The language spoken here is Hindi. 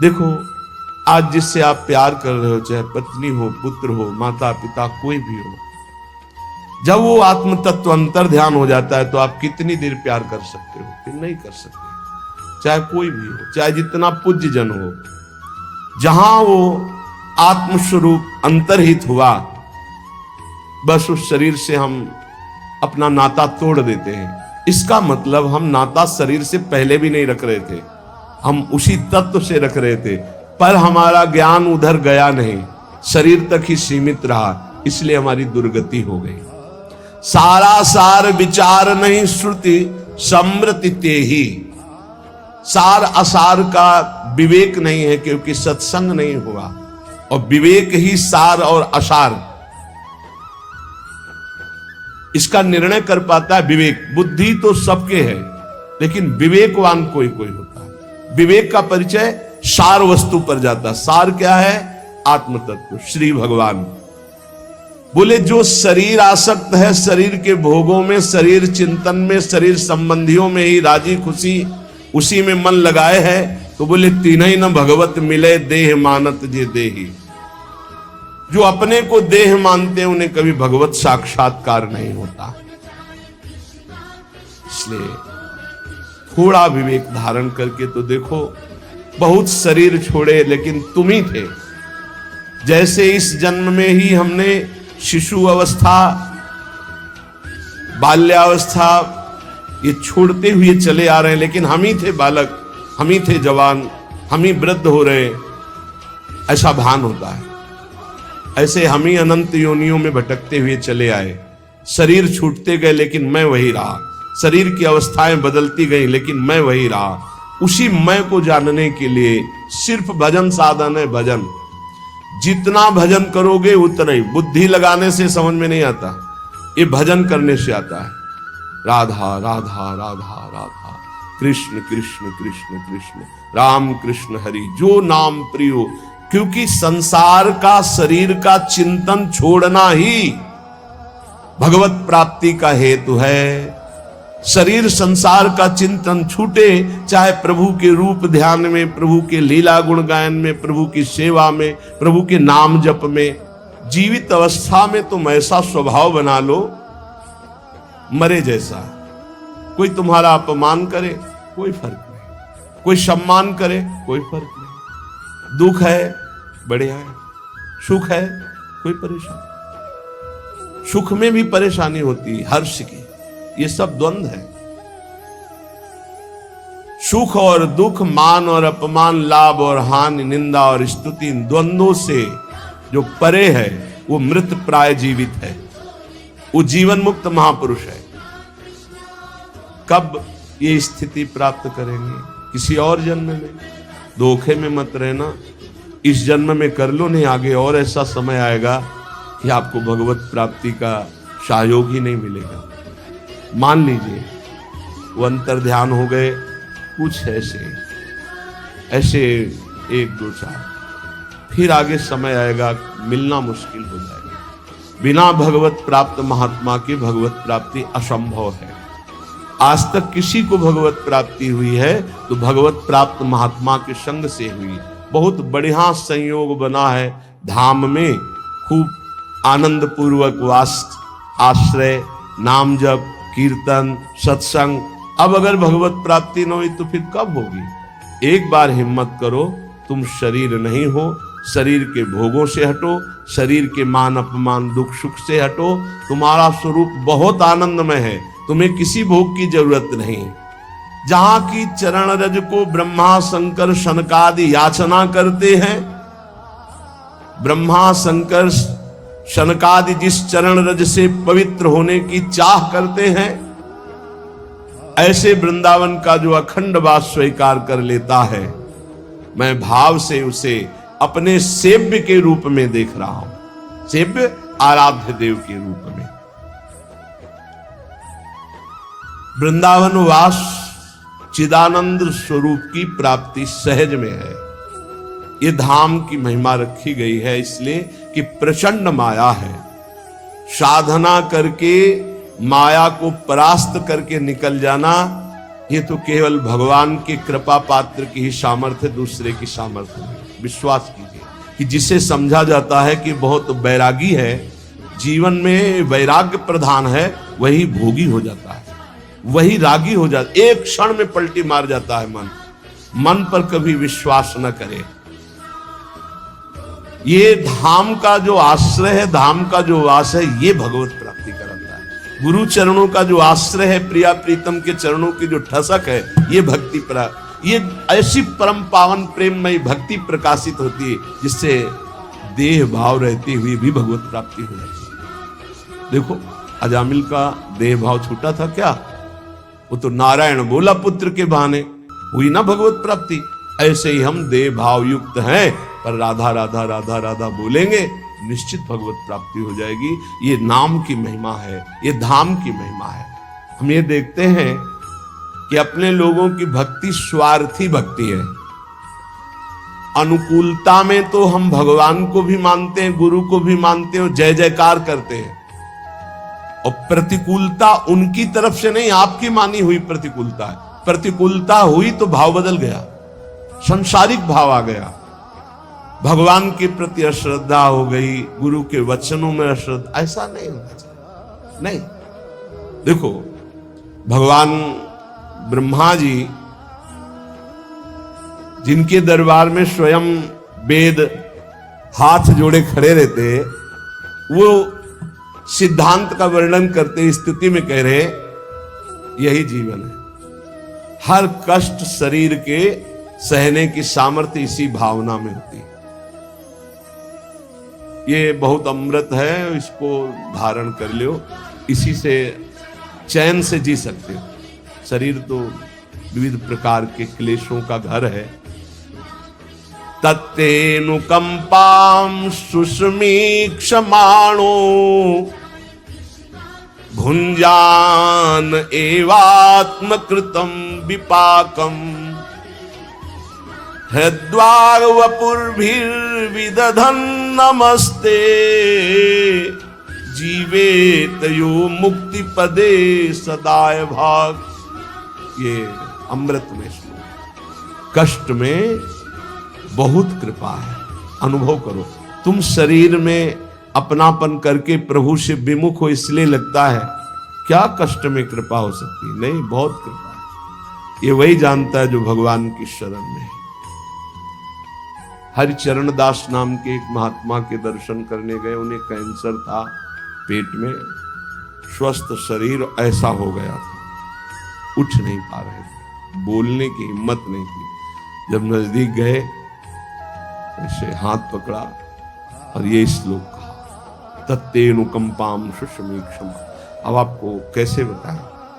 देखो, आज जिससे आप प्यार कर रहे हो, चाहे पत्नी हो, पुत्र हो, माता पिता, कोई भी हो, जब वो आत्म तत्व अंतर ध्यान हो जाता है तो आप कितनी देर प्यार कर सकते हो? फिर नहीं कर सकते। चाहे कोई भी हो, चाहे जितना पूज्य जन हो, जहां वो आत्मस्वरूप अंतर्हित हुआ, बस उस शरीर से हम अपना नाता तोड़ देते हैं। इसका मतलब हम नाता शरीर से पहले भी नहीं रख रहे थे, हम उसी तत्व से रख रहे थे, पर हमारा ज्ञान उधर गया नहीं, शरीर तक ही सीमित रहा, इसलिए हमारी दुर्गति हो गई। सारा सार विचार नहीं श्रुति समृति ते ही। सार असार का विवेक नहीं है, क्योंकि सत्संग नहीं हुआ, और विवेक ही सार और असार इसका निर्णय कर पाता है। विवेक, बुद्धि तो सबके है, लेकिन विवेकवान कोई कोई होता है। विवेक का परिचय सार वस्तु पर जाता है। सार क्या है? आत्म तत्व, श्री भगवान। बोले जो शरीर आसक्त है, शरीर के भोगों में, शरीर चिंतन में, शरीर संबंधियों में ही राजी खुशी उसी में मन लगाए है, तो बोले तीनही न भगवत मिले देह मानत जे देही। जो अपने को देह मानते हैं उन्हें कभी भगवत साक्षात्कार नहीं होता। इसलिए थोड़ा विवेक धारण करके तो देखो, बहुत शरीर छोड़े लेकिन तुम ही थे। जैसे इस जन्म में ही हमने शिशु अवस्था, बाल्यावस्था ये छोड़ते हुए चले आ रहे हैं, लेकिन हम ही थे बालक, हम ही थे जवान, हम ही वृद्ध हो रहे, ऐसा भान होता है। ऐसे हम ही अनंत योनियों में भटकते हुए चले आए। शरीर छूटते गए लेकिन मैं वही रहा, शरीर की अवस्थाएं बदलती गई लेकिन मैं वही रहा। उसी मैं को जानने के लिए सिर्फ भजन साधन है। भजन जितना भजन करोगे उतना ही, बुद्धि लगाने से समझ में नहीं आता, ये भजन करने से आता है। राधा राधा राधा राधा, कृष्ण कृष्ण कृष्ण कृष्ण, राम कृष्ण हरि, जो नाम प्रियो। क्योंकि संसार का, शरीर का चिंतन छोड़ना ही भगवत प्राप्ति का हेतु है। शरीर संसार का चिंतन छूटे, चाहे प्रभु के रूप ध्यान में, प्रभु के लीला गुण गायन में, प्रभु की सेवा में, प्रभु के नाम जप में, जीवित अवस्था में तुम ऐसा स्वभाव बना लो मरे जैसा। कोई तुम्हारा अपमान करे कोई फर्क नहीं, कोई सम्मान करे कोई फर्क नहीं। दुख है बढ़िया है, सुख है कोई परेशानी, सुख में भी परेशानी होती है, हर्ष की, ये सब द्वंद्व है। सुख और दुख, मान और अपमान, लाभ और हानि, निंदा और स्तुति, इन द्वंद्वों से जो परे है वो मृत प्राय जीवित है, वो जीवन मुक्त महापुरुष है। कब ये स्थिति प्राप्त करेंगे? किसी और जन्म में। धोखे में मत रहना, इस जन्म में कर लो, नहीं आगे और ऐसा समय आएगा कि आपको भगवत प्राप्ति का सहयोग ही नहीं मिलेगा। मान लीजिए वो अंतर ध्यान हो गए, कुछ ऐसे 1 2 4, फिर आगे समय आएगा मिलना मुश्किल हो जाएगा। बिना भगवत प्राप्त महात्मा की भगवत प्राप्ति असंभव है। आज तक किसी को भगवत प्राप्ति हुई है तो भगवत प्राप्त महात्मा के संग से हुई। बहुत बढ़िया संयोग बना है धाम में, खूब आनंद पूर्वक वास, आश्रय, नाम जप, कीर्तन, सत्संग। अब अगर भगवत प्राप्ति न हुई तो फिर कब होगी? एक बार हिम्मत करो, तुम शरीर नहीं हो, शरीर के भोगों से हटो, शरीर के मान अपमान दुख सुख से हटो। तुम्हारा स्वरूप बहुत आनंदमय है, तुम्हें किसी भोग की जरूरत नहीं। जहां की चरण रज को ब्रह्मा शंकर शनकादि याचना करते हैं, ब्रह्मा शंकर शनकादि जिस चरण रज से पवित्र होने की चाह करते हैं, ऐसे वृंदावन का जो अखंड वास स्वीकार कर लेता है, मैं भाव से उसे अपने सेव्य के रूप में देख रहा हूं, सेव्य आराध्य देव के रूप में। वृंदावन वास चिदानंद स्वरूप की प्राप्ति सहज में है। ये धाम की महिमा रखी गई है इसलिए कि प्रचंड माया है। साधना करके माया को परास्त करके निकल जाना ये तो केवल भगवान के कृपा पात्र की ही सामर्थ्य, दूसरे की सामर्थ्य नहीं। विश्वास कीजिए कि जिसे समझा जाता है कि बहुत बैरागी है, जीवन में वैराग्य प्रधान है, वही भोगी हो जाता है, वही रागी हो जाता है। एक क्षण में पलटी मार जाता है मन। मन पर कभी विश्वास न करे। ये धाम का जो आश्रय है, धाम का जो वास है, ये भगवत प्राप्ति कराता है। गुरु चरणों का जो आश्रय है, प्रिया प्रीतम के चरणों की जो ठसक है, ये भक्ति ये ऐसी परम पावन प्रेममयी भक्ति प्रकाशित होती है, जिससे देह भाव रहते हुए भी भगवत प्राप्ति हो जाती है। देखो अजामिल का देह भाव छूटा था क्या? वो तो नारायण बोला पुत्र के बहाने, हुई ना भगवत प्राप्ति। ऐसे ही हम देह भाव युक्त हैं, पर राधा राधा राधा राधा बोलेंगे, निश्चित भगवत प्राप्ति हो जाएगी। ये नाम की महिमा है, ये धाम की महिमा है। हम ये देखते हैं कि अपने लोगों की भक्ति स्वार्थी भक्ति है। अनुकूलता में तो हम भगवान को भी मानते हैं, गुरु को भी मानते हैं, जय जयकार करते हैं, और प्रतिकूलता उनकी तरफ से नहीं, आपकी मानी हुई प्रतिकूलता है। प्रतिकूलता हुई तो भाव बदल गया, संसारिक भाव आ गया, भगवान के प्रति अश्रद्धा हो गई, गुरु के वचनों में अश्रद्धा। ऐसा नहीं होना चाहिए। नहीं, देखो भगवान ब्रह्मा जी, जिनके दरबार में स्वयं वेद हाथ जोड़े खड़े रहते, वो सिद्धांत का वर्णन करते स्थिति में कह रहे यही जीवन है। हर कष्ट शरीर के सहने की सामर्थ्य इसी भावना में होती है। ये बहुत अमृत है, इसको धारण कर लो, इसी से चैन से जी सकते हो। शरीर तो विविध प्रकार के क्लेशों का घर है। तत्तेनुकंपाम सुस्मीक्षमाणो भुंजान एवात्मकृतं विपाकम हृद्वार वपुर्भिर्विदधन् नमस्ते जीवेत यो मुक्ति पदे सदाय भाग। ये अमृत में श्लोक। कष्ट में बहुत कृपा है, अनुभव करो। तुम शरीर में अपनापन करके प्रभु से विमुख हो, इसलिए लगता है क्या कष्ट में कृपा हो सकती है? नहीं, बहुत कृपा है। ये वही जानता है जो भगवान की शरण में है। हरिचरण दास नाम के एक महात्मा के दर्शन करने गए। उन्हें कैंसर था पेट में, स्वस्थ शरीर ऐसा हो गया था, उठ नहीं पा रहे थे, बोलने की हिम्मत नहीं थी। जब नजदीक गए, ऐसे हाथ पकड़ा और ये श्लोक कहा, तत्तेनुकंपाम सुस्मीक्षमा। अब आपको कैसे बताएं?